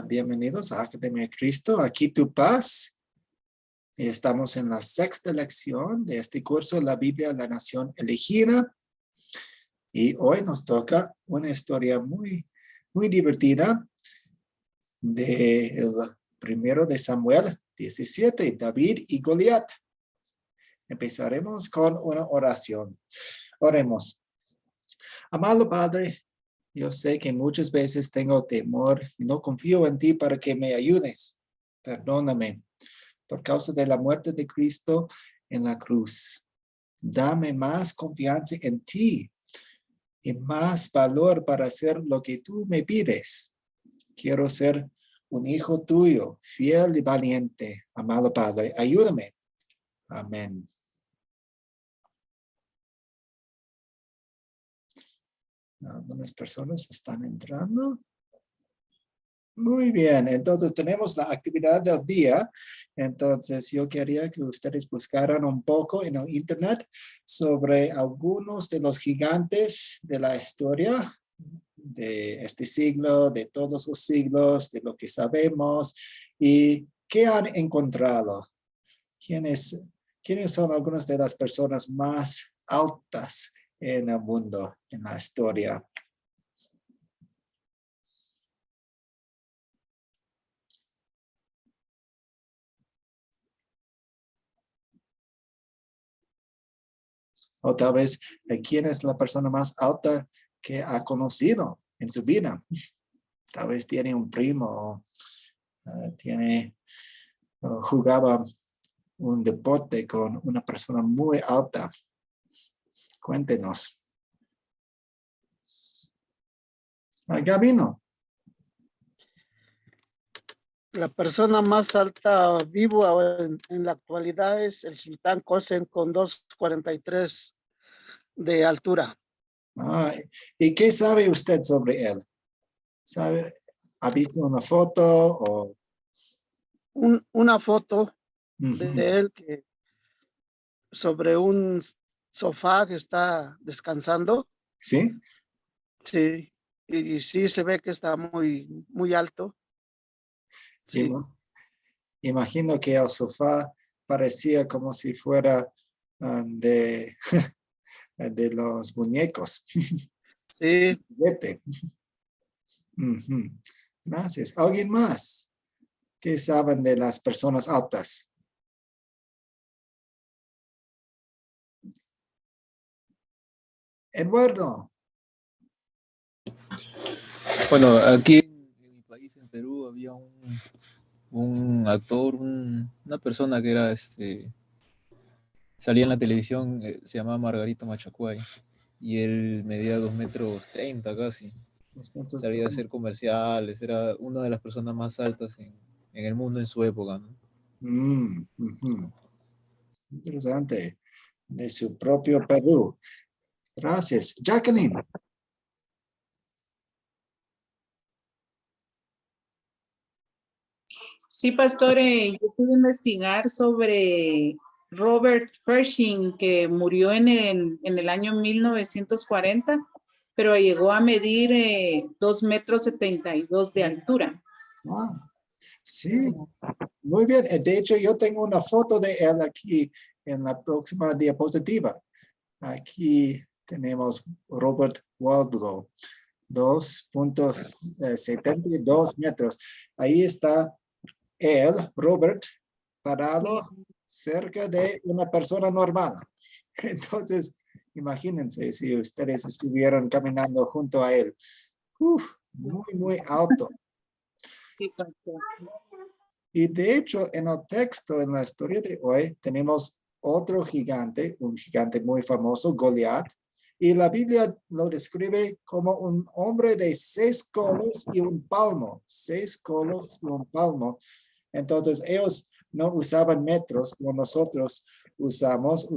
Bienvenidos a Academia de Cristo. Aquí tu paz. Y estamos en la sexta lección de este curso, la Biblia, la Nación Elegida. Y hoy nos toca una historia muy divertida del primero de Samuel 17, David y Goliat. Empezaremos con una oración. Oremos. Amado Padre, yo sé que muchas veces tengo temor y no confío en ti para que me ayudes. Perdóname por causa de la muerte de Cristo en la cruz. Dame más confianza en ti y más valor para hacer lo que tú me pides. Quiero ser un hijo tuyo, fiel y valiente. Amado Padre, ayúdame. Amén. Algunas personas están entrando. Muy bien, entonces tenemos la actividad del día. Entonces yo quería que ustedes buscaran un poco en el internet sobre algunos de los gigantes de la historia de este siglo, de todos los siglos, de lo que sabemos y qué han encontrado. ¿Quiénes son algunas de las personas más altas en el mundo, en la historia? O tal vez, ¿quién es la persona más alta que ha conocido en su vida? Tal vez tiene un primo, jugaba un deporte con una persona muy alta. Cuéntenos. Gabino. La persona más alta vivo en la actualidad es el sultán Kosen con 2,43 de altura. ¿Y qué sabe usted sobre él? ¿Ha visto una foto o...? Una foto de él sobre un sofá que está descansando. ¿Sí? Sí, y sí se ve que está muy alto. Sí. Imagino que el sofá parecía como si fuera de los muñecos. Sí. Gracias. ¿Alguien más? ¿Qué saben de las personas altas? Eduardo. Bueno, aquí en mi país, en Perú, había un actor, una persona que era, salía en la televisión, se llamaba Margarito Machacuay, y él medía 2,30 m casi. Salía a hacer comerciales, era una de las personas más altas en el mundo en su época, ¿no? Interesante. De su propio Perú. Gracias. Jacqueline. Sí, pastor, yo pude investigar sobre Robert Pershing, que murió en el año 1940, pero llegó a medir 2,72 metros de altura. Wow. Sí, muy bien. De hecho, yo tengo una foto de él aquí en la próxima diapositiva. Aquí tenemos Robert Wadlow, 2,72 metros. Ahí está él, Robert, parado cerca de una persona normal. Entonces, imagínense si ustedes estuvieran caminando junto a él. Muy alto. Sí, pastor. Y de hecho, en el texto, en la historia de hoy, tenemos otro gigante, un gigante muy famoso, Goliat. Y la Biblia lo describe como un hombre de 6 codos y un palmo. 6 codos y un palmo. Entonces, ellos no usaban metros como nosotros usamos,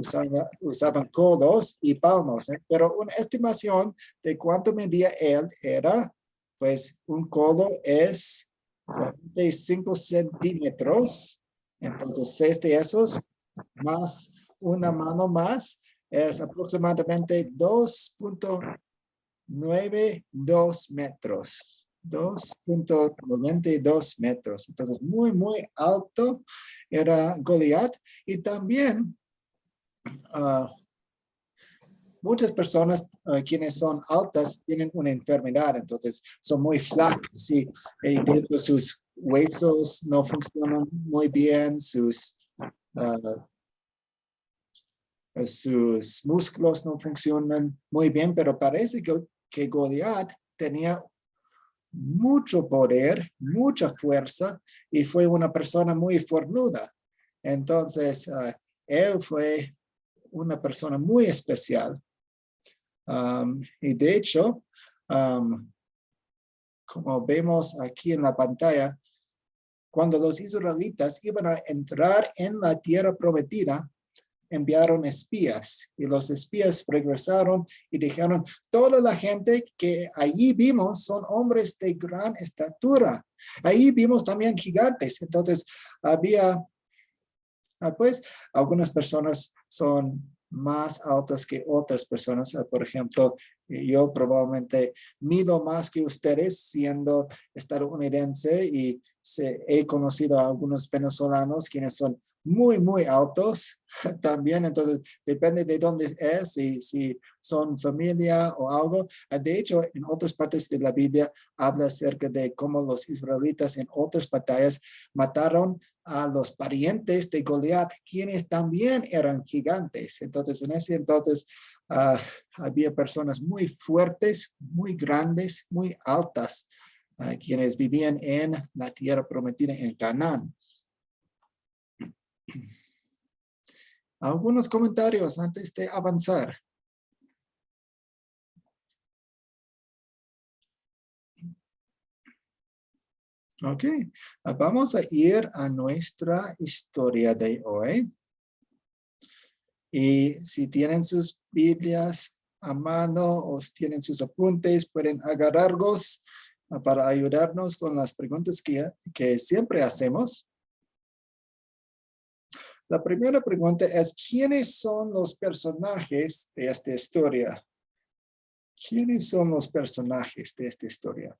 usaban codos y palmos. Pero una estimación de cuánto medía él era, pues un codo es 45 centímetros. Entonces, 6 de esos más una mano más es aproximadamente 2,92 metros. 2.92 metros. Entonces, muy, muy alto era Goliat. Y también muchas personas quienes son altas tienen una enfermedad, entonces son muy flacas y de hecho sus huesos no funcionan muy bien, sus músculos no funcionan muy bien, pero parece que Goliat tenía mucho poder, mucha fuerza y fue una persona muy fornuda. Entonces, él fue una persona muy especial. Y de hecho, como vemos aquí en la pantalla, cuando los israelitas iban a entrar en la tierra prometida, enviaron espías y los espías regresaron y dijeron, toda la gente que allí vimos son hombres de gran estatura. Ahí vimos también gigantes. Entonces había, pues, algunas personas son más altas que otras personas. Por ejemplo, yo probablemente mido más que ustedes siendo estadounidense y he conocido a algunos venezolanos quienes son muy, muy altos también. Entonces, depende de dónde es, si son familia o algo. De hecho, en otras partes de la Biblia habla acerca de cómo los israelitas en otras batallas mataron a los parientes de Goliat, quienes también eran gigantes. Entonces, en ese entonces, había personas muy fuertes, muy grandes, muy altas, quienes vivían en la tierra prometida en Canaán. Algunos comentarios antes de avanzar. Ok, vamos a ir a nuestra historia de hoy. Y si tienen sus Biblias a mano o tienen sus apuntes, pueden agarrarlos para ayudarnos con las preguntas que siempre hacemos. La primera pregunta es, ¿quiénes son los personajes de esta historia? ¿Quiénes son los personajes de esta historia?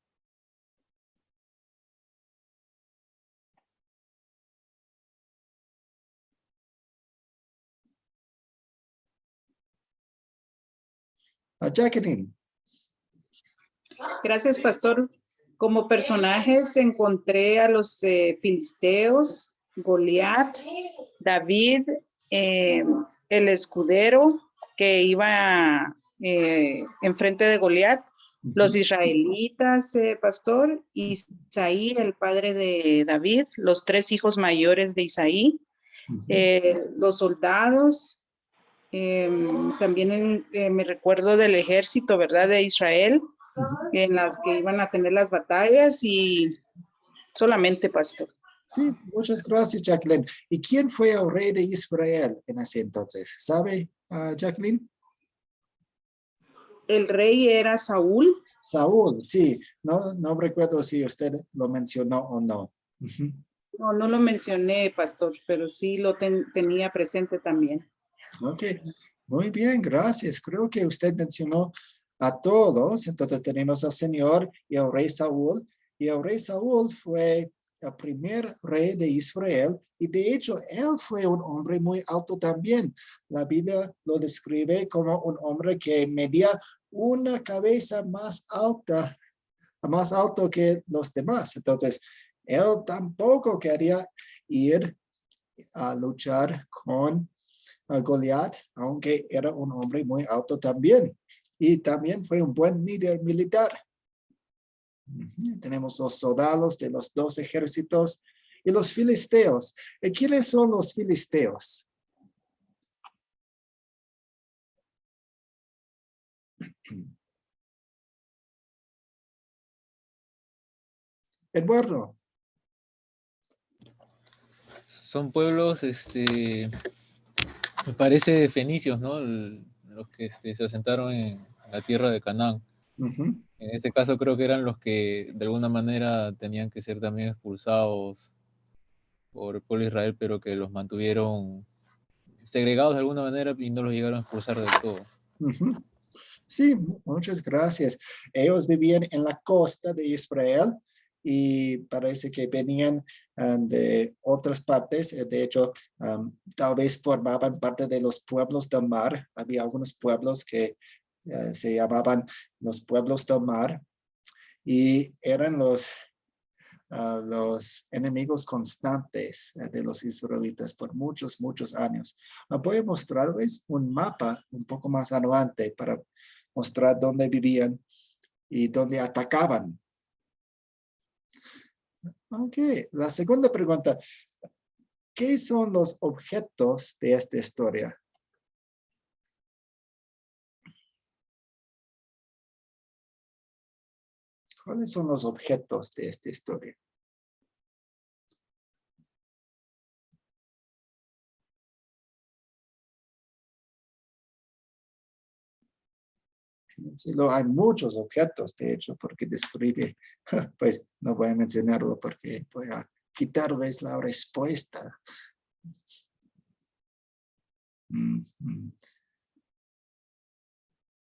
Jacqueline. Gracias, pastor. Como personajes encontré a los filisteos, Goliat, David, el escudero que iba enfrente de Goliat, los israelitas, pastor, Isaí, el padre de David, los 3 hijos mayores de Isaí, los soldados, también me recuerdo del ejército, ¿verdad?, de Israel, en las que iban a tener las batallas y solamente, pastor. Sí, muchas gracias, Jacqueline. ¿Y quién fue el rey de Israel en ese entonces? ¿Sabe, Jacqueline? El rey era Saúl. Saúl, sí. No recuerdo si usted lo mencionó o no. No, no lo mencioné, pastor, pero sí lo tenía presente también. Ok, muy bien, gracias. Creo que usted mencionó a todos. Entonces tenemos al Señor y al rey Saúl. Y el rey Saúl fue el primer rey de Israel. Y de hecho, él fue un hombre muy alto también. La Biblia lo describe como un hombre que medía una cabeza más alto que los demás. Entonces, él tampoco quería ir a luchar con Goliat, aunque era un hombre muy alto también. Y también fue un buen líder militar. Tenemos los soldados de los 2 ejércitos y los filisteos. ¿Y quiénes son los filisteos? Eduardo. Son pueblos, me parece fenicios, ¿no? Los que se asentaron en la tierra de Canaán. En este caso creo que eran los que de alguna manera tenían que ser también expulsados por el pueblo de Israel, pero que los mantuvieron segregados de alguna manera y no los llegaron a expulsar del todo. Sí, muchas gracias. Ellos vivían en la costa de Israel y parece que venían de otras partes. De hecho, tal vez formaban parte de los pueblos del mar. Había algunos pueblos que se llamaban los pueblos del mar y eran los enemigos constantes de los israelitas por muchos, muchos años. Voy a mostrarles un mapa un poco más adelante para mostrar dónde vivían y dónde atacaban. Ok, la segunda pregunta. ¿Qué son los objetos de esta historia? ¿Cuáles son los objetos de esta historia? Sí, hay muchos objetos, de hecho, porque describe, pues no voy a mencionarlo porque voy a quitarles la respuesta.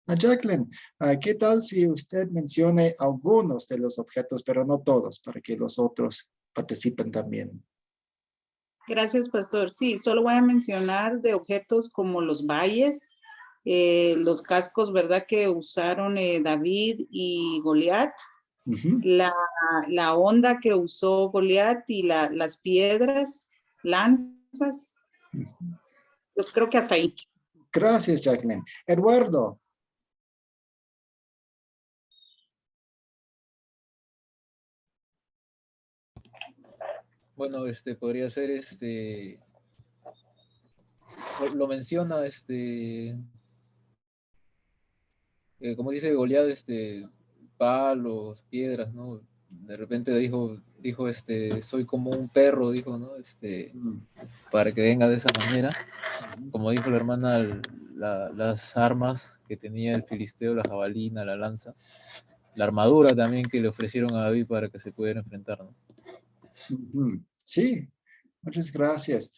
Jacqueline, ¿qué tal si usted mencione algunos de los objetos, pero no todos, para que los otros participen también? Gracias, pastor. Sí, solo voy a mencionar de objetos como los valles, los cascos, ¿verdad? Que usaron David y Goliat, la onda que usó Goliat y las piedras, lanzas. Yo creo que hasta ahí. Gracias, Jacqueline. Eduardo. Bueno, podría ser lo menciona como dice Goliat, palos, piedras, ¿no? De repente dijo soy como un perro, dijo, ¿no? Para que venga de esa manera. Como dijo la hermana, las armas que tenía el filisteo, la jabalina, la lanza, la armadura también que le ofrecieron a David para que se pudiera enfrentar, ¿no? Sí, muchas gracias.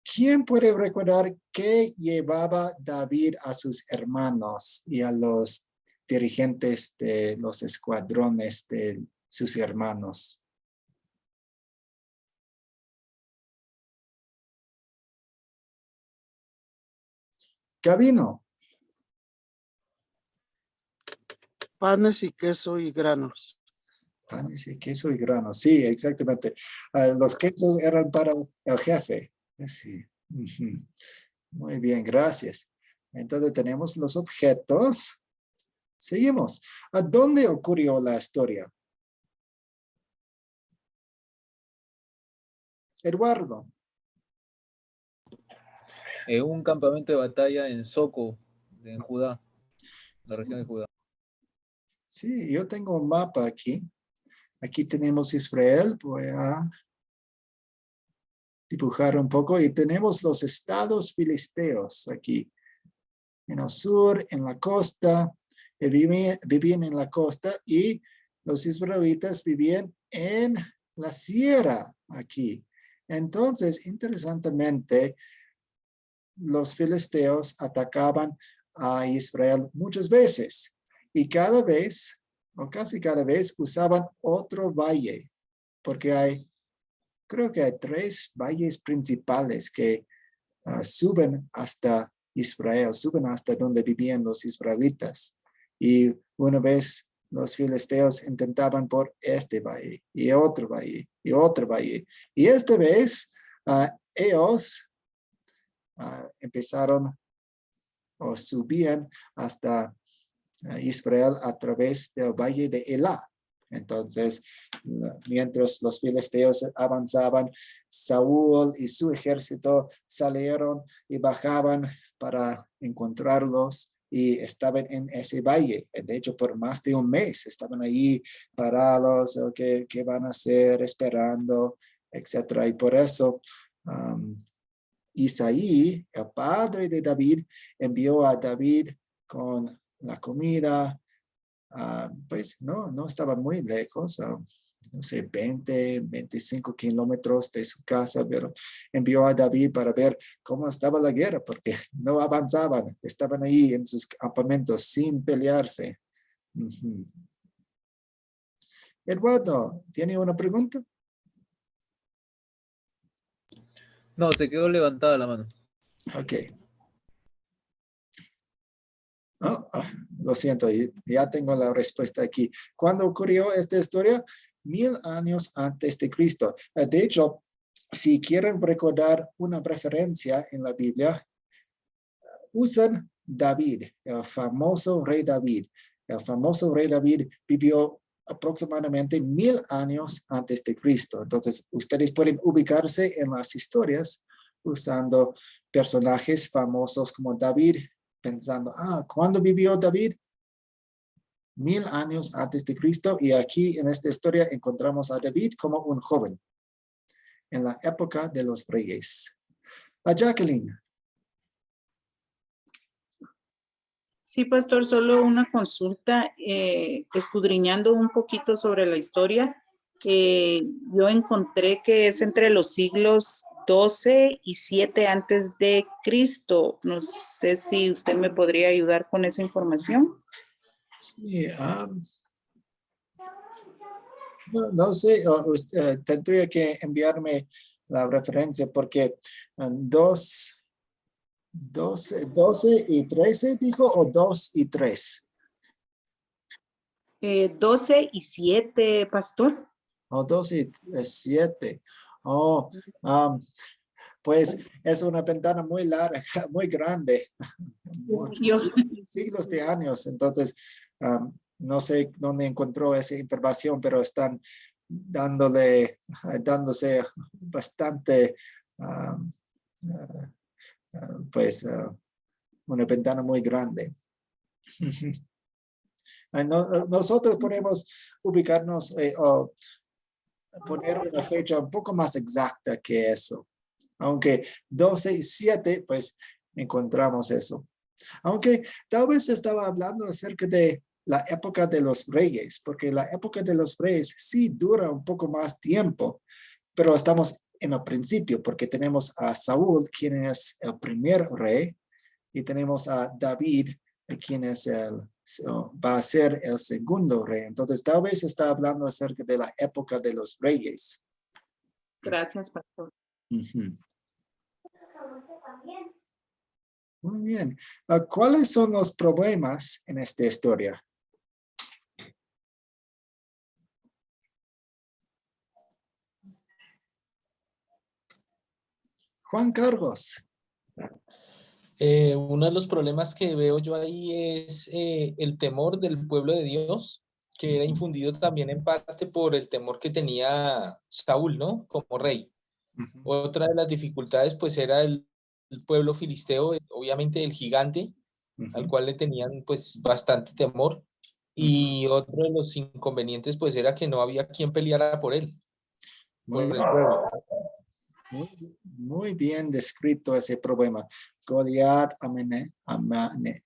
¿Quién puede recordar qué llevaba David a sus hermanos y a los dirigentes de los escuadrones de sus hermanos? Gabino. Panes y queso y granos. Panes y queso y granos. Sí, exactamente. Los quesos eran para el jefe. Sí. Muy bien, gracias. Entonces tenemos los objetos. Seguimos. ¿A dónde ocurrió la historia? Eduardo. En un campamento de batalla en Soco, en Judá, la Sí. región de Judá. Sí, yo tengo un mapa aquí. Aquí tenemos Israel. Voy a dibujar un poco y tenemos los estados filisteos aquí. En el sur, en la costa, vivían en la costa y los israelitas vivían en la sierra aquí. Entonces, interesantemente, los filisteos atacaban a Israel muchas veces y cada vez, o casi cada vez, usaban otro valle, porque creo que hay 3 valles principales que suben hasta Israel, suben hasta donde vivían los israelitas. Y una vez los filisteos intentaban por este valle y otro valle y otro valle. Y esta vez ellos empezaron o subían hasta Israel a través del valle de Elá. Entonces, mientras los filisteos avanzaban, Saúl y su ejército salieron y bajaban para encontrarlos y estaban en ese valle. De hecho, por más de un mes estaban ahí parados, ¿qué van a hacer? Esperando, etc. Y por eso Isaí, el padre de David, envió a David con la comida. Pues no estaba muy lejos. no sé, 20, 25 kilómetros de su casa, pero envió a David para ver cómo estaba la guerra, porque no avanzaban, estaban ahí en sus campamentos sin pelearse. Eduardo, ¿tiene una pregunta? No, se quedó levantada la mano. Ok. Oh, lo siento, ya tengo la respuesta aquí. ¿Cuándo ocurrió esta historia? 1000 años antes de Cristo. De hecho, si quieren recordar una referencia en la Biblia, usan David, el famoso rey David. El famoso rey David vivió aproximadamente 1000 años antes de Cristo. Entonces, ustedes pueden ubicarse en las historias usando personajes famosos como David, pensando, ¿cuándo vivió David? 1000 años antes de Cristo. Y aquí en esta historia encontramos a David como un joven en la época de los reyes. A Jacqueline. Sí, pastor, solo una consulta, escudriñando un poquito sobre la historia, yo encontré que es entre los siglos 12 y 7 antes de Cristo. No sé si usted me podría ayudar con esa información. Sí, no sé, tendría que enviarme la referencia porque 12 y 13 dijo, o 2 y 3. 12 y 7, pastor. O 12 y 7. Oh, pues es una ventana muy larga, muy grande. Muchos siglos de años. Entonces, no sé dónde encontró esa información, pero están dándose bastante, pues, una ventana muy grande. Nosotros podemos ubicarnos o poner una fecha un poco más exacta que eso. Aunque 12 y 7, pues encontramos eso. Aunque tal vez estaba hablando acerca de la época de los reyes, porque la época de los reyes sí dura un poco más tiempo, pero estamos en el principio, porque tenemos a Saúl, quien es el primer rey, y tenemos a David, quien va a ser el segundo rey. Entonces, tal vez está hablando acerca de la época de los reyes. Gracias, pastor. Muy bien. ¿Cuáles son los problemas en esta historia? Juan Carlos. Uno de los problemas que veo yo ahí es el temor del pueblo de Dios, que era infundido también en parte por el temor que tenía Saúl, ¿no? Como rey. Otra de las dificultades, pues, era el pueblo filisteo, obviamente el gigante, al cual le tenían, pues, bastante temor. Y otro de los inconvenientes, pues, era que no había quien peleara por él. Muy bien descrito ese problema. Goliat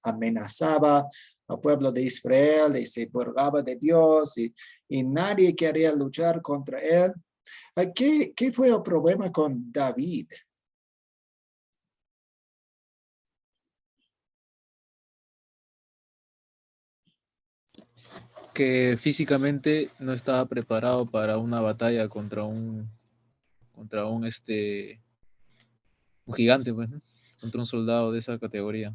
amenazaba al pueblo de Israel y se burlaba de Dios y nadie quería luchar contra él. ¿Qué fue el problema con David? Que físicamente no estaba preparado para una batalla contra un gigante, pues, ¿no? Contra un soldado de esa categoría.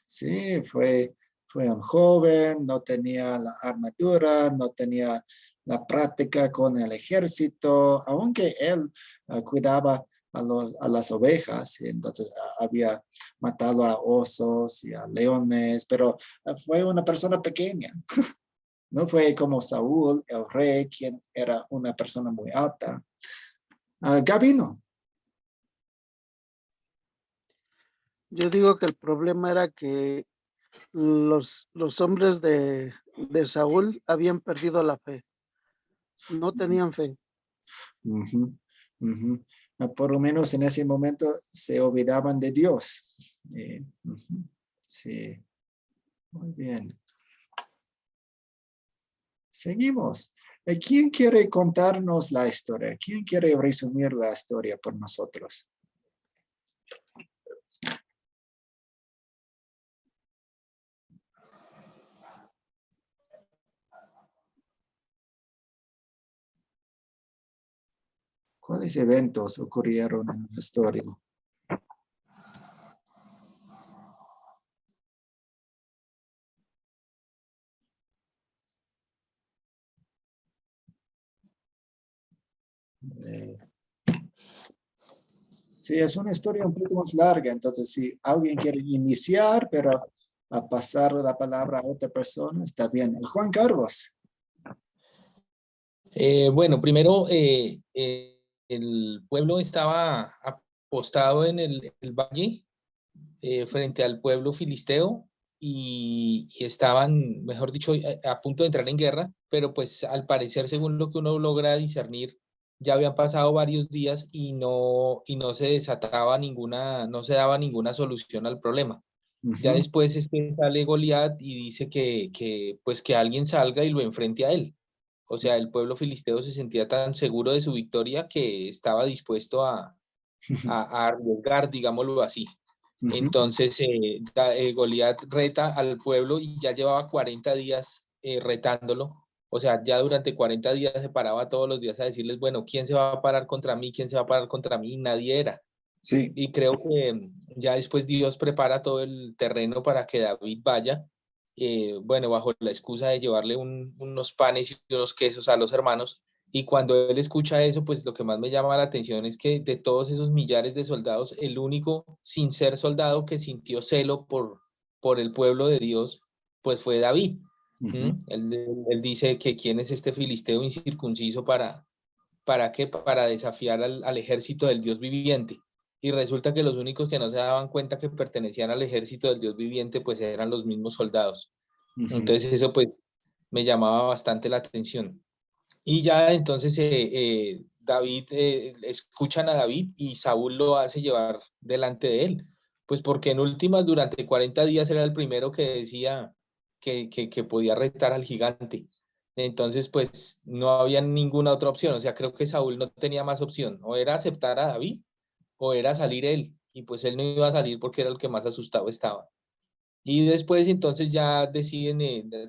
Sí, fue un joven, no tenía la armadura, no tenía la práctica con el ejército, aunque él cuidaba a las ovejas, y entonces había matado a osos y a leones, pero fue una persona pequeña. No fue como Saúl, el rey, quien era una persona muy alta. Gabino. Yo digo que el problema era que los hombres de Saúl habían perdido la fe. No tenían fe. Por lo menos en ese momento se olvidaban de Dios. Sí, muy bien. Seguimos. ¿Quién quiere contarnos la historia? ¿Quién quiere resumir la historia por nosotros? ¿Cuáles eventos ocurrieron en la historia? Sí, es una historia un poco más larga, entonces si alguien quiere iniciar, pero a pasar la palabra a otra persona, está bien. Juan Carlos. Bueno, primero, el pueblo estaba apostado en el valle frente al pueblo filisteo y estaban, mejor dicho, a punto de entrar en guerra, pero pues al parecer, según lo que uno logra discernir, ya habían pasado varios días y no se desataba ninguna, no se daba ninguna solución al problema. Ya después sale Goliat y dice pues que alguien salga y lo enfrente a él. O sea, el pueblo filisteo se sentía tan seguro de su victoria que estaba dispuesto a arriesgar, digámoslo así. Entonces, Goliat reta al pueblo y ya llevaba 40 días retándolo. O sea, ya durante 40 días se paraba todos los días a decirles, bueno, ¿quién se va a parar contra mí? ¿Quién se va a parar contra mí? Y nadie era. Sí. Y creo que ya después Dios prepara todo el terreno para que David vaya, bueno, bajo la excusa de llevarle unos panes y unos quesos a los hermanos. Y cuando él escucha eso, pues lo que más me llama la atención es que de todos esos millares de soldados, el único sin ser soldado que sintió celo por el pueblo de Dios, pues fue David. Él dice que quién es este filisteo incircunciso ¿para qué? Para desafiar al ejército del Dios viviente. Y resulta que los únicos que no se daban cuenta que pertenecían al ejército del Dios viviente, pues eran los mismos soldados. Entonces eso pues me llamaba bastante la atención. Y ya entonces David, escuchan a David y Saúl lo hace llevar delante de él. Pues porque en últimas, durante 40 días era el primero que decía que podía retar al gigante. Entonces, pues no había ninguna otra opción. O sea, creo que Saúl no tenía más opción. O era aceptar a David o era salir él. Y pues él no iba a salir porque era el que más asustado estaba. Y después entonces ya deciden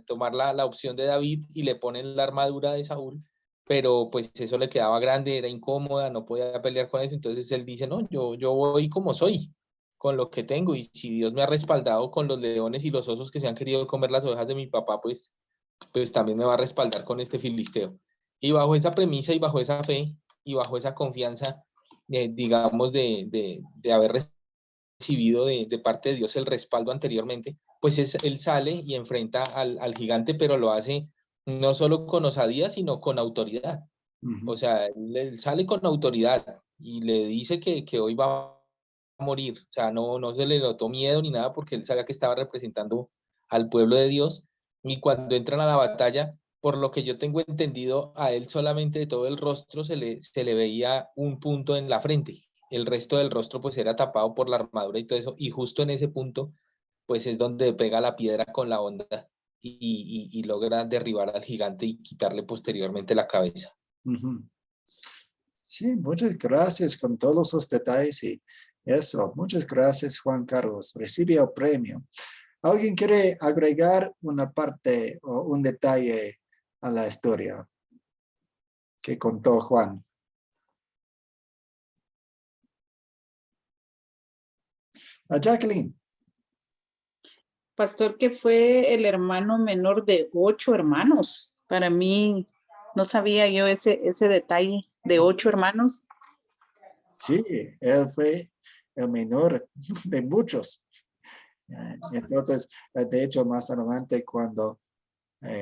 tomar la opción de David y le ponen la armadura de Saúl, pero pues eso le quedaba grande, era incómoda, no podía pelear con eso. Entonces él dice, no, yo voy como soy, con lo que tengo. Y si Dios me ha respaldado con los leones y los osos que se han querido comer las ovejas de mi papá, pues también me va a respaldar con este filisteo. Y bajo esa premisa y bajo esa fe y bajo esa confianza, digamos, de haber recibido de parte de Dios el respaldo anteriormente, pues él sale y enfrenta al gigante, pero lo hace no solo con osadía, sino con autoridad. O sea, él sale con autoridad y le dice que hoy va a morir. O sea, no se le notó miedo ni nada porque él sabía que estaba representando al pueblo de Dios. Y cuando entran a la batalla, por lo que yo tengo entendido, a él solamente de todo el rostro se le veía un punto en la frente. El resto del rostro pues era tapado por la armadura y todo eso. Y justo en ese punto pues es donde pega la piedra con la honda y logra derribar al gigante y quitarle posteriormente la cabeza. Sí, muchas gracias con todos los detalles y eso. Muchas gracias, Juan Carlos. Recibe el premio. ¿Alguien quiere agregar una parte o un detalle a la historia que contó Juan? Jacqueline. Pastor, que fue el hermano menor de 8 hermanos. Para mí, no sabía yo ese detalle de 8 hermanos. Sí, él fue el menor de muchos. Entonces, de hecho, más adelante cuando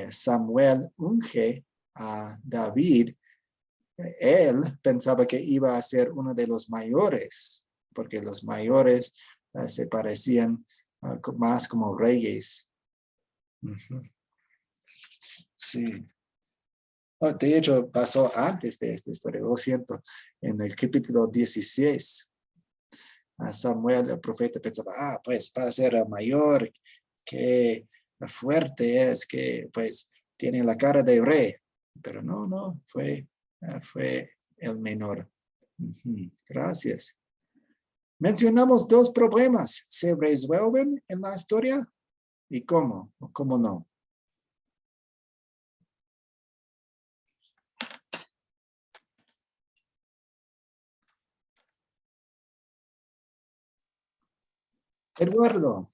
Samuel unge a David, él pensaba que iba a ser uno de los mayores, porque los mayores se parecían más como reyes. Sí. De hecho, pasó antes de esta historia, lo siento, en el capítulo 16. Samuel, el profeta, pensaba, pues va a ser el mayor, que fuerte es, que pues tiene la cara de rey, pero no, fue el menor. Gracias. Mencionamos 2 problemas. ¿Se resuelven en la historia? ¿Y cómo? ¿O cómo no? Eduardo.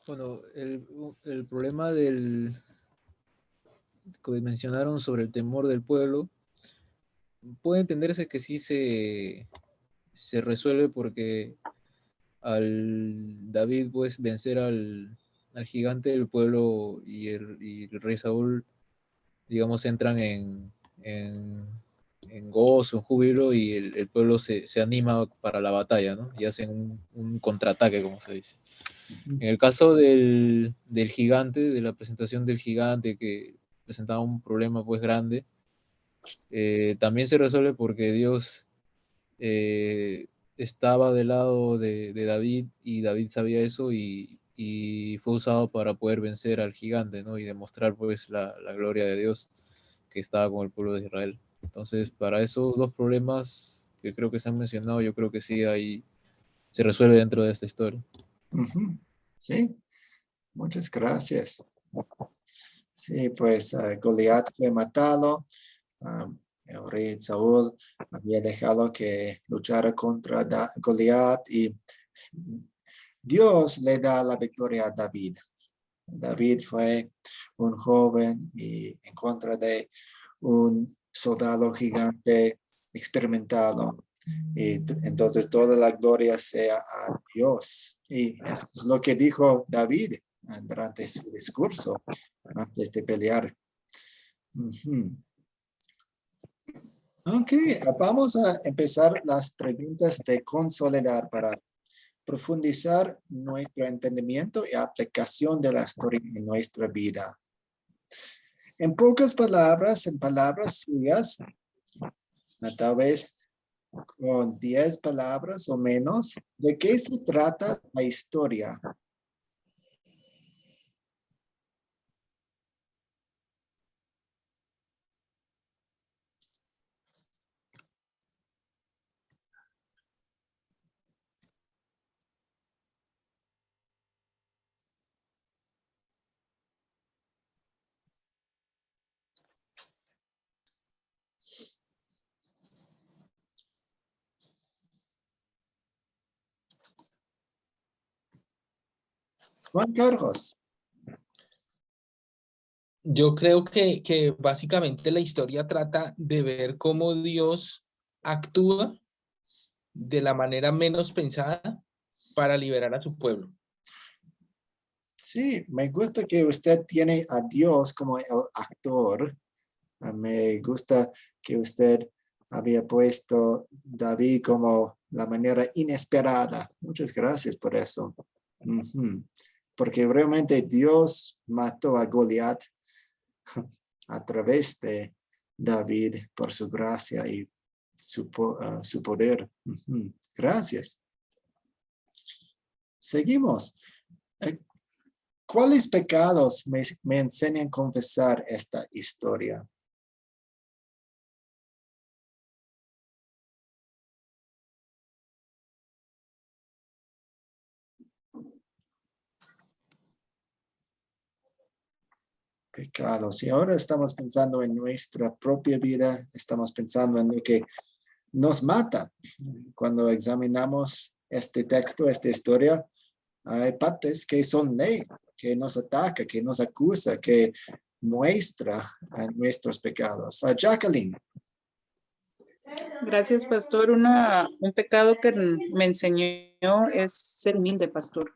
Bueno, el problema que mencionaron sobre el temor del pueblo, puede entenderse que sí se resuelve porque al David pues vencer al gigante del pueblo y el rey Saúl, digamos, entran en gozo, en júbilo, y el pueblo se anima para la batalla, ¿no? Y hacen un contraataque, como se dice. En el caso del gigante, de la presentación del gigante que presentaba un problema pues grande, también se resuelve porque Dios estaba del lado de David, y David sabía eso, y fue usado para poder vencer al gigante, ¿no? Y demostrar pues la gloria de Dios que estaba con el pueblo de Israel. Entonces, para esos 2 problemas que creo que se han mencionado, yo creo que sí ahí se resuelve dentro de esta historia. Sí, muchas gracias. Sí, pues Goliat fue matado. El rey Saúl había dejado que luchara contra Goliat y Dios le da la victoria a David. David fue un joven y en contra de un soldado gigante experimentado. Y entonces toda la gloria sea a Dios. Y eso es lo que dijo David durante su discurso antes de pelear. Ok, vamos a empezar las preguntas de consolidar para profundizar nuestro entendimiento y aplicación de la historia en nuestra vida. En pocas palabras, en palabras suyas, tal vez con 10 palabras o menos, ¿de qué se trata la historia? Juan Carlos. Yo creo que básicamente la historia trata de ver cómo Dios actúa de la manera menos pensada para liberar a su pueblo. Sí, me gusta que usted tiene a Dios como el actor. Me gusta que usted había puesto David como la manera inesperada. Muchas gracias por eso. Porque realmente Dios mató a Goliat a través de David por su gracia y su poder. Gracias. Seguimos. ¿Cuáles pecados me enseñan a confesar esta historia? Pecados. Y ahora estamos pensando en nuestra propia vida, estamos pensando en lo que nos mata. Cuando examinamos este texto, esta historia, hay partes que son ley, que nos ataca, que nos acusa, que muestra nuestros pecados. Jacqueline. Gracias, pastor. Un pecado que me enseñó es ser humilde, pastor.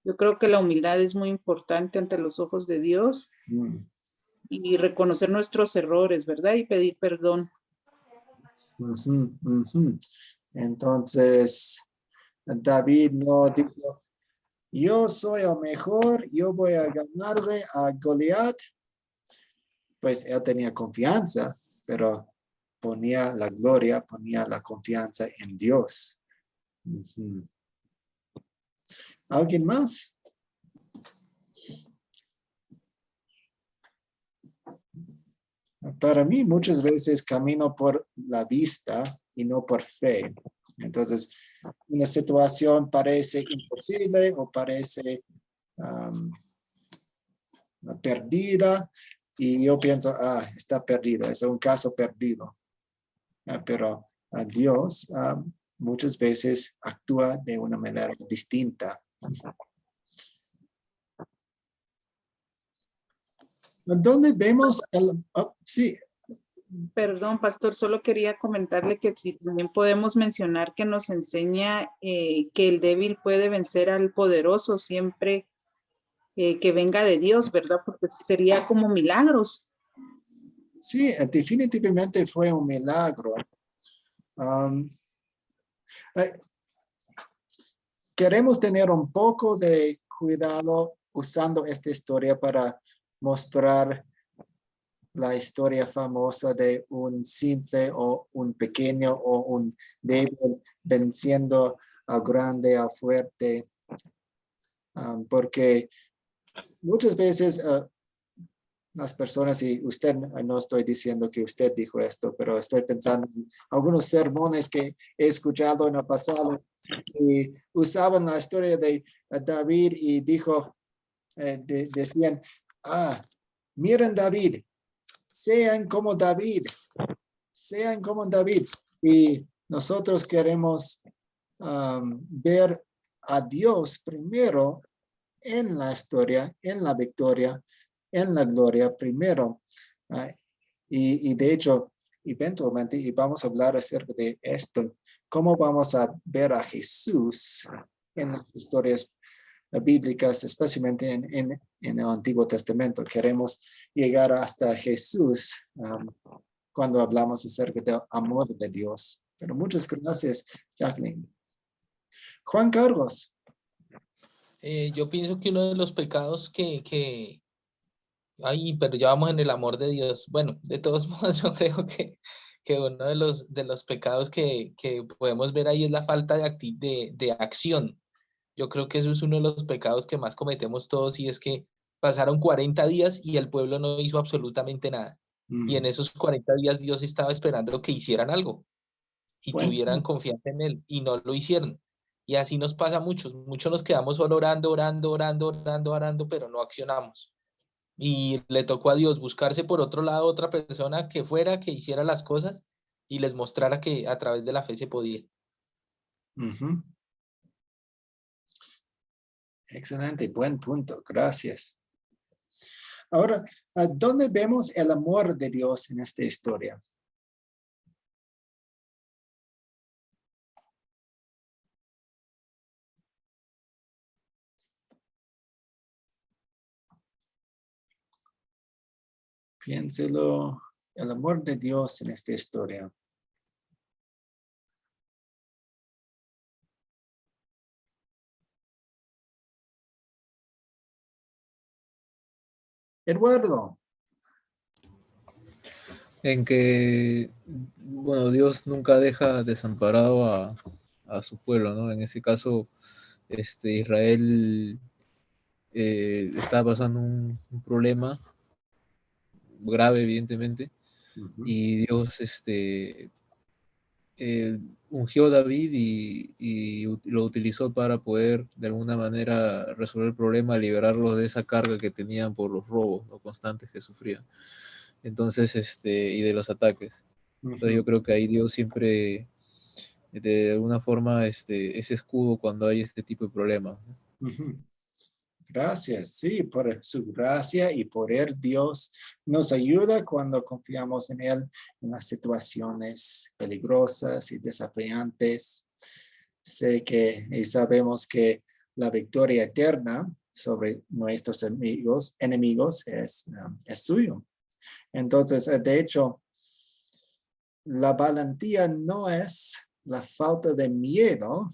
Yo creo que la humildad es muy importante ante los ojos de Dios y reconocer nuestros errores, ¿verdad? Y pedir perdón. Entonces, David no dijo, yo soy el mejor, yo voy a ganarle a Goliat. Pues él tenía confianza, pero ponía la gloria, ponía la confianza en Dios. ¿Alguien más? para mí muchas veces camino por la vista y no por fe. Entonces, una situación parece imposible o parece perdida y yo pienso, está perdido, es un caso perdido. Pero Dios muchas veces actúa de una manera distinta. ¿Dónde vemos sí? Perdón, pastor, solo quería comentarle que si también podemos mencionar que nos enseña que el débil puede vencer al poderoso siempre que venga de Dios, ¿verdad? Porque sería como milagros. Sí, definitivamente fue un milagro. Queremos tener un poco de cuidado usando esta historia para mostrar la historia famosa de un simple o un pequeño o un débil venciendo al grande, al fuerte. Porque muchas veces las personas, y usted, no estoy diciendo que usted dijo esto, pero estoy pensando en algunos sermones que he escuchado en el pasado y usaban la historia de David y decían, miren David, sean como David. Y nosotros queremos ver a Dios primero en la historia, en la victoria, en la gloria primero. Y de hecho, eventualmente, y vamos a hablar acerca de esto, cómo vamos a ver a Jesús en las historias bíblicas, especialmente en el Antiguo Testamento. Queremos llegar hasta Jesús cuando hablamos acerca del amor de Dios. Pero muchas gracias, Jacqueline. Juan Carlos. Yo pienso que uno de los pecados pero ya vamos en el amor de Dios. Bueno, de todos modos, yo creo que uno de los pecados que podemos ver ahí es la falta de acción. Yo creo que eso es uno de los pecados que más cometemos todos y es que pasaron 40 días y el pueblo no hizo absolutamente nada. Y en esos 40 días Dios estaba esperando que hicieran algo y tuvieran confianza en Él y no lo hicieron. Y así nos pasa a muchos. Muchos nos quedamos solo orando, pero no accionamos. Y le tocó a Dios buscarse por otro lado otra persona que fuera, que hiciera las cosas y les mostrara que a través de la fe se podía. Excelente, buen punto, gracias. Ahora, ¿dónde vemos el amor de Dios en esta historia? Piénselo, el amor de Dios en esta historia. Eduardo. En que, bueno, Dios nunca deja desamparado a su pueblo, ¿no? En ese caso, Israel está pasando un problema grave, evidentemente, y Dios ungió a David y lo utilizó para poder de alguna manera resolver el problema, liberarlos de esa carga que tenían por los robos, ¿no?, constantes que sufrían. Entonces, y de los ataques. Entonces yo creo que ahí Dios siempre, de alguna forma, ese escudo cuando hay este tipo de problemas, ¿no? Gracias, sí, por su gracia y poder Dios nos ayuda cuando confiamos en Él en las situaciones peligrosas y desafiantes. Sé que y sabemos que la victoria eterna sobre nuestros enemigos es suyo. Entonces, de hecho, la valentía no es la falta de miedo.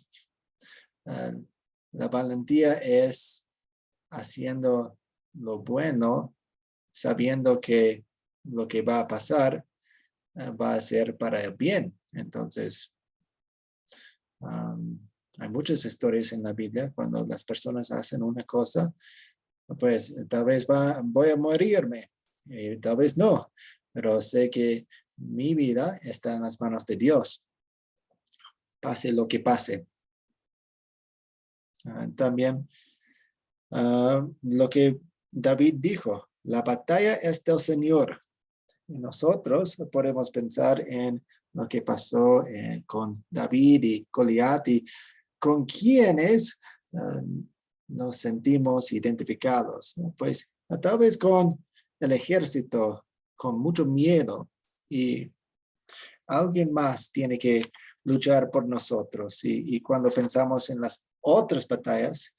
La valentía es haciendo lo bueno, sabiendo que lo que va a pasar va a ser para el bien. Entonces, hay muchas historias en la Biblia cuando las personas hacen una cosa, pues tal vez voy a morirme, tal vez no. pero sé que mi vida está en las manos de Dios. Pase lo que pase. También lo que David dijo, la batalla es del Señor. Y nosotros podemos pensar en lo que pasó con David y Goliat y con quienes nos sentimos identificados, ¿no? Pues tal vez con el ejército, con mucho miedo, y alguien más tiene que luchar por nosotros. Y cuando pensamos en las otras batallas,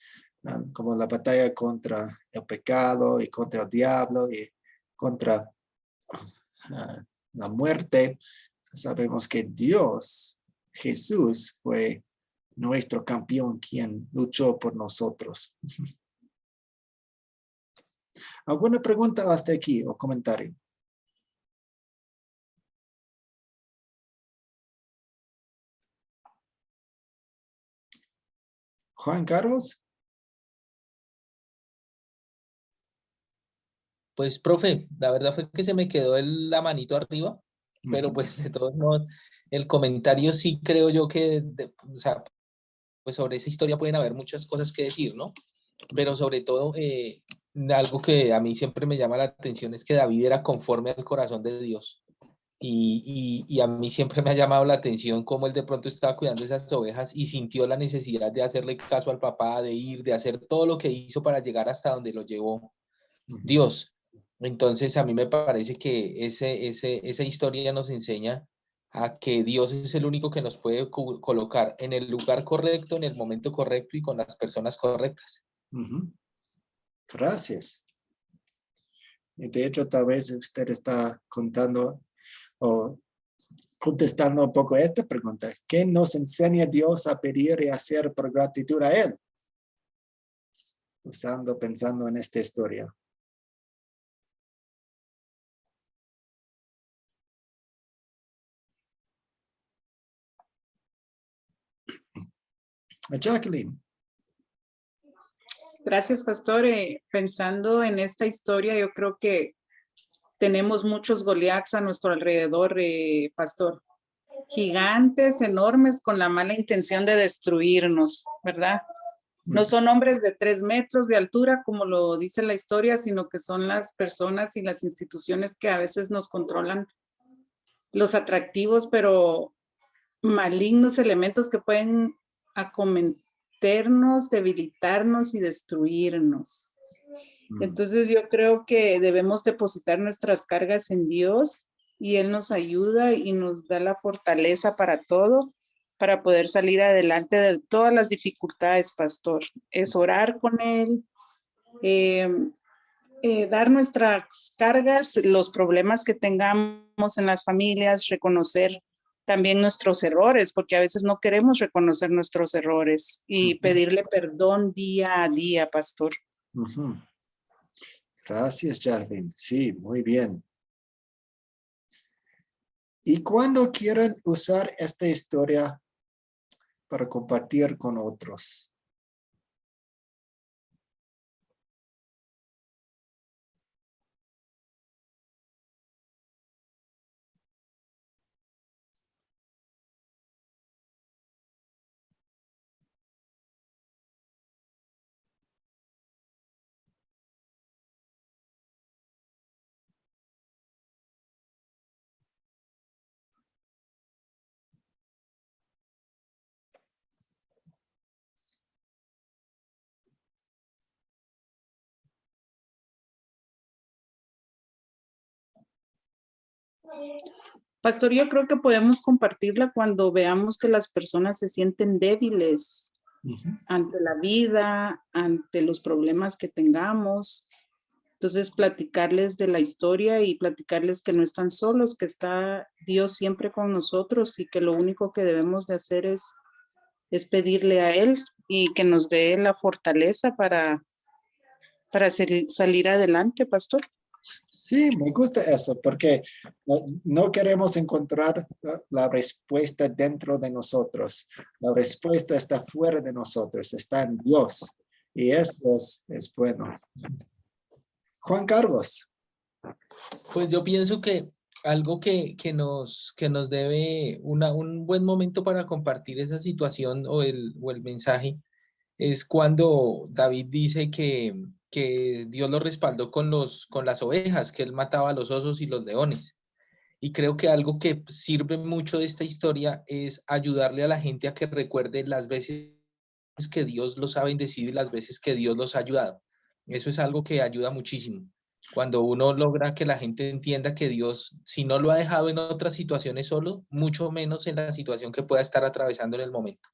como la batalla contra el pecado y contra el diablo y contra la muerte, sabemos que Dios, Jesús, fue nuestro campeón quien luchó por nosotros. ¿Alguna pregunta hasta aquí o comentario? Juan Carlos. Pues, profe, la verdad fue que se me quedó la manito arriba, pero pues de todos modos, el comentario sí creo yo que, o sea, pues sobre esa historia pueden haber muchas cosas que decir, ¿no? Pero sobre todo, algo que a mí siempre me llama la atención es que David era conforme al corazón de Dios. Y a mí siempre me ha llamado la atención cómo él de pronto estaba cuidando esas ovejas y sintió la necesidad de hacerle caso al papá, de ir, de hacer todo lo que hizo para llegar hasta donde lo llevó Dios. Entonces a mí me parece que esa historia nos enseña a que Dios es el único que nos puede colocar en el lugar correcto, en el momento correcto y con las personas correctas. Gracias. Y de hecho, tal vez usted está contando o contestando un poco esta pregunta. ¿Qué nos enseña Dios a pedir y hacer por gratitud a Él? Pensando en esta historia. Jacqueline. Gracias, pastor. Pensando en esta historia, yo creo que tenemos muchos Goliaths a nuestro alrededor, pastor. Gigantes, enormes, con la mala intención de destruirnos, ¿verdad? No son hombres de 3 metros de altura, como lo dice la historia, sino que son las personas y las instituciones que a veces nos controlan los atractivos, pero malignos elementos que pueden acometernos, debilitarnos y destruirnos. Entonces yo creo que debemos depositar nuestras cargas en Dios y Él nos ayuda y nos da la fortaleza para todo, para poder salir adelante de todas las dificultades, pastor. Es orar con Él, dar nuestras cargas, los problemas que tengamos en las familias, reconocer también nuestros errores, porque a veces no queremos reconocer nuestros errores y pedirle perdón día a día, pastor. Gracias, Jacqueline. Sí, muy bien. Y cuando quieran usar esta historia para compartir con otros. Pastor, yo creo que podemos compartirla cuando veamos que las personas se sienten débiles ante la vida, ante los problemas que tengamos. Entonces, platicarles de la historia y platicarles que no están solos, que está Dios siempre con nosotros y que lo único que debemos de hacer es pedirle a Él y que nos dé la fortaleza para salir adelante, pastor. Sí, me gusta eso, porque no queremos encontrar la respuesta dentro de nosotros. La respuesta está fuera de nosotros, está en Dios. Y eso es bueno. Juan Carlos. Pues yo pienso que algo que nos debe un buen momento para compartir esa situación o el mensaje es cuando David dice que Dios lo respaldó con las ovejas, que él mataba a los osos y los leones. Y creo que algo que sirve mucho de esta historia es ayudarle a la gente a que recuerde las veces que Dios los ha bendecido y las veces que Dios los ha ayudado. Eso es algo que ayuda muchísimo. Cuando uno logra que la gente entienda que Dios, si no lo ha dejado en otras situaciones solo, mucho menos en la situación que pueda estar atravesando en el momento.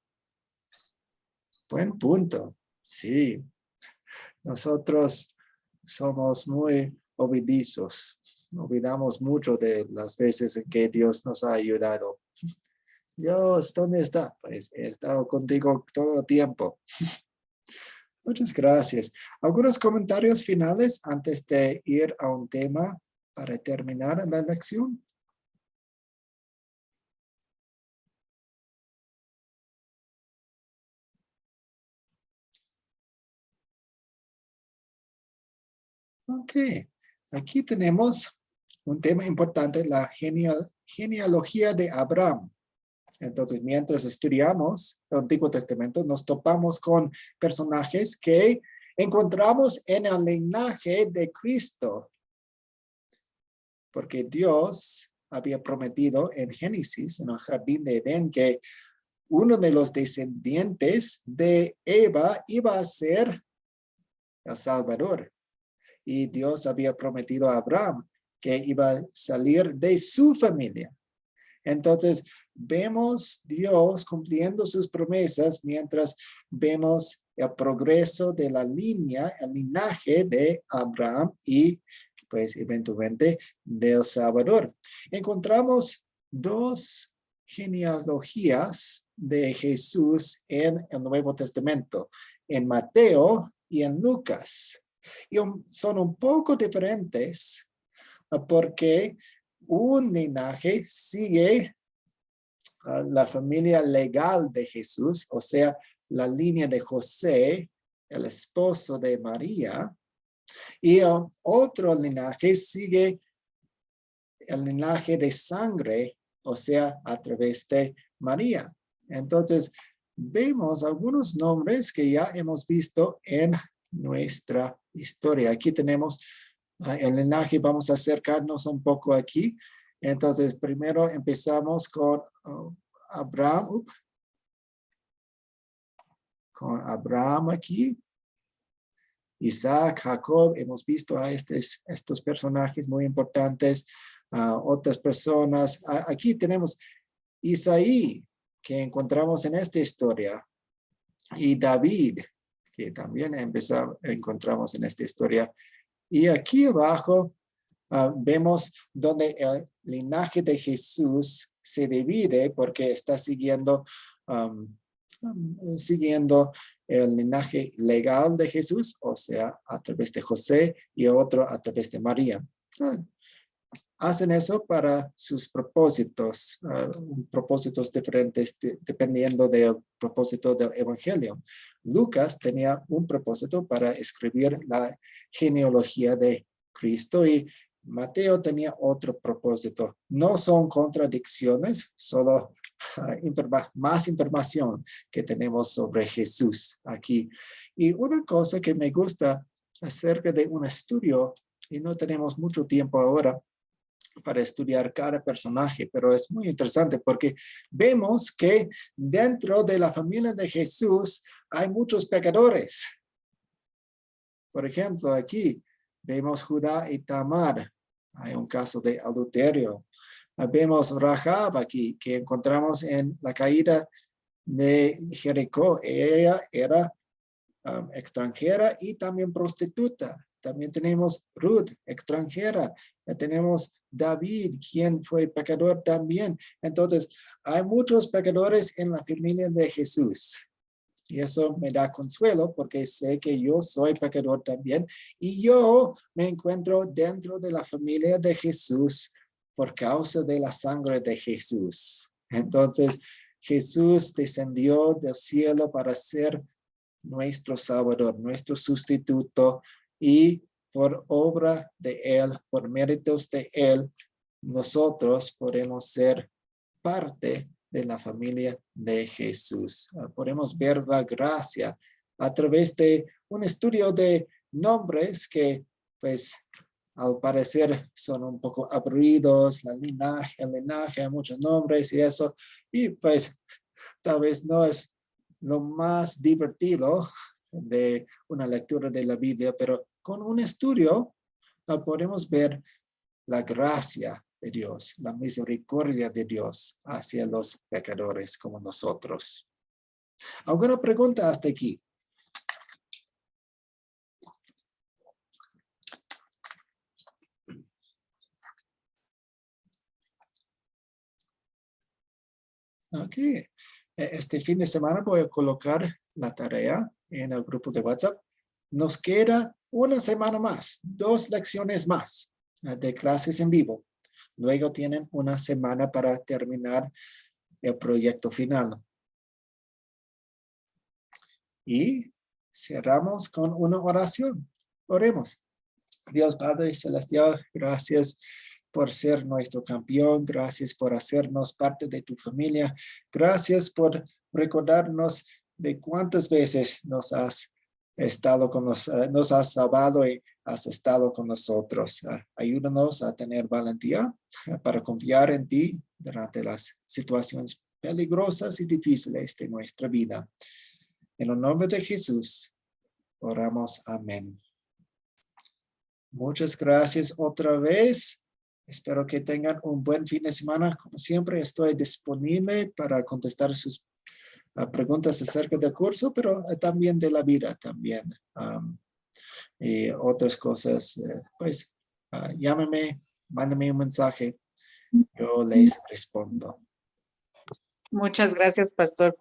Buen punto. Sí, nosotros somos muy olvidizos. Olvidamos mucho de las veces en que Dios nos ha ayudado. Dios, ¿dónde está? Pues he estado contigo todo el tiempo. Muchas gracias. ¿Algunos comentarios finales antes de ir a un tema para terminar la lección? Ok, aquí tenemos un tema importante, la genealogía de Abraham. Entonces, mientras estudiamos el Antiguo Testamento, nos topamos con personajes que encontramos en el linaje de Cristo. Porque Dios había prometido en Génesis, en el jardín de Edén, que uno de los descendientes de Eva iba a ser el Salvador. Y Dios había prometido a Abraham que iba a salir de su familia. Entonces, vemos Dios cumpliendo sus promesas mientras vemos el progreso de la línea, el linaje de Abraham y pues eventualmente del Salvador. Encontramos dos genealogías de Jesús en el Nuevo Testamento, en Mateo y en Lucas. Y son un poco diferentes porque un linaje sigue la familia legal de Jesús, o sea, la línea de José, el esposo de María, y otro linaje sigue el linaje de sangre, o sea, a través de María. Entonces, vemos algunos nombres que ya hemos visto en nuestra historia. Aquí tenemos el linaje, vamos a acercarnos un poco aquí. Entonces, primero empezamos con Abraham. Con Abraham aquí. Isaac, Jacob, hemos visto a estos personajes muy importantes. Otras personas. Aquí tenemos Isaí, que encontramos en esta historia. Y David, que también encontramos en esta historia. Y aquí abajo vemos donde el linaje de Jesús se divide porque está siguiendo el linaje legal de Jesús, o sea, a través de José y otro a través de María. Hacen eso para sus propósitos, propósitos diferentes dependiendo del propósito del Evangelio. Lucas tenía un propósito para escribir la genealogía de Cristo y Mateo tenía otro propósito. No son contradicciones, solo más información que tenemos sobre Jesús aquí. Y una cosa que me gusta acerca de un estudio, y no tenemos mucho tiempo ahora para estudiar cada personaje, pero es muy interesante porque vemos que dentro de la familia de Jesús hay muchos pecadores. Por ejemplo, aquí vemos Judá y Tamar. Hay un caso de adulterio. Vemos Rahab aquí, que encontramos en la caída de Jericó. Ella era extranjera y también prostituta. También tenemos Ruth, extranjera. Tenemos David, quien fue pecador también. Entonces, hay muchos pecadores en la familia de Jesús. Y eso me da consuelo porque sé que yo soy pecador también. Y yo me encuentro dentro de la familia de Jesús por causa de la sangre de Jesús. Entonces, Jesús descendió del cielo para ser nuestro Salvador, nuestro sustituto, y por obra de Él, por méritos de Él, nosotros podemos ser parte de la familia de Jesús. Podemos ver la gracia a través de un estudio de nombres que, pues, al parecer son un poco aburridos, el linaje, hay muchos nombres y eso, y pues tal vez no es lo más divertido de una lectura de la Biblia, pero con un estudio podemos ver la gracia de Dios, la misericordia de Dios hacia los pecadores como nosotros. ¿Alguna pregunta hasta aquí? Ok. Este fin de semana voy a colocar la tarea en el grupo de WhatsApp. Nos queda una semana más, 2 lecciones más de clases en vivo. Luego tienen una semana para terminar el proyecto final. Y cerramos con una oración. Oremos. Dios Padre Celestial, gracias por ser nuestro campeón. Gracias por hacernos parte de tu familia. Gracias por recordarnos de cuántas veces nos has salvado y has estado con nosotros. Ayúdanos a tener valentía para confiar en ti durante las situaciones peligrosas y difíciles de nuestra vida. En el nombre de Jesús, oramos. Amén. Muchas gracias otra vez. Espero que tengan un buen fin de semana. Como siempre, estoy disponible para contestar sus preguntas acerca del curso, pero también de la vida también. Y otras cosas, pues llámeme, mándame un mensaje. Yo les respondo. Muchas gracias, pastor.